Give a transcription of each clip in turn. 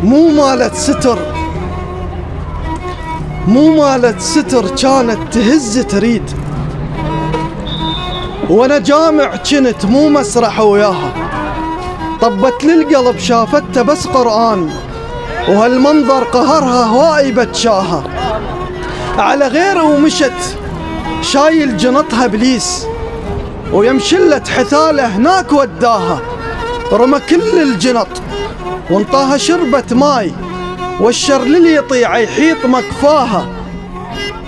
مو مالت ستر، مو مالت ستر، كانت تهز تريد. وانا جامع كنت مو مسرح وياها، طبت للقلب شافته بس قرآن، وهالمنظر قهرها هواي بتشاها. على غيره ومشت شايل جنطها ابليس، ويمشلت حثاله هناك وداها. رمى كل الجنط وانطاها شربة ماي، والشر للي يطيع يحيط مكفاها.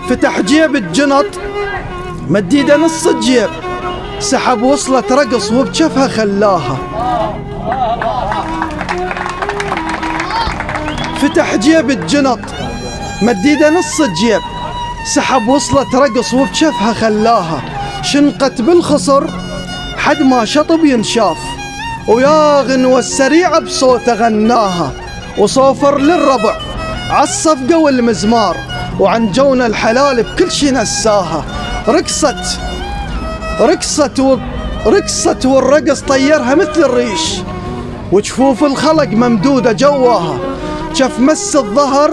فتح جيب الجنط مديده نص الجيب، سحب وصلة رقص وبجفها خلاها. فتح جيب الجنط مديده نص الجيب، سحب وصلة رقص وبجفها خلاها. شنقت بالخصر حد ما شطب ينشاف، ويا غنوة السريعة بصوته غناها. وصوفر للربع عالصفقة والمزمار، وعن جونا الحلال بكل شي نساها. رقصت والرقص طيرها مثل الريش، وجفوف الخلق ممدودة جواها. شف مس الظهر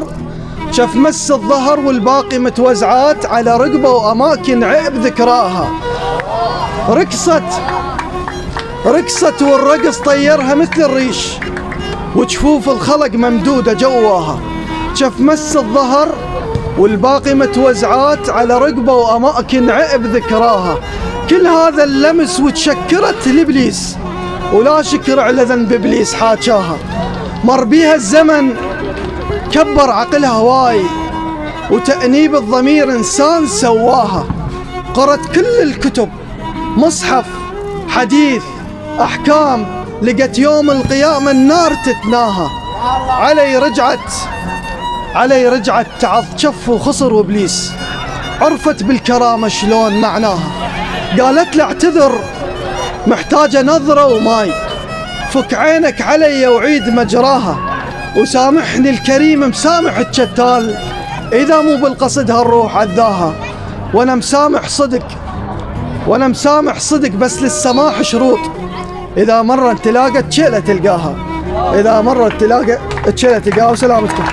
والباقي متوزعات على رقبة وأماكن عيب ذكراها. رقصت والرقص طيرها مثل الريش، وجفوف الخلق ممدودة جواها. شف مس الظهر والباقي متوزعات على رقبة وأماكن عيب ذكراها. كل هذا اللمس وتشكرت لإبليس، ولا شكر على ذنب إبليس حاجاها. مر بيها الزمن كبر عقلها هواي، وتأنيب الضمير إنسان سواها. قرأت كل الكتب، مصحف، حديث، أحكام، لقت يوم القيامة النار تتناها. علي رجعت تعض شف وخصر وإبليس، عرفت بالكرامة شلون معناها. قالت له اعتذر محتاجة نظرة وماي، فك عينك علي وعيد مجراها. وسامحني الكريم مسامح الشتال، إذا مو بالقصد هالروح عذاها. وانا مسامح صدق بس للسماح شروط، إذا مرت تلاقى تشيلة تلقاها. وسلامتكم.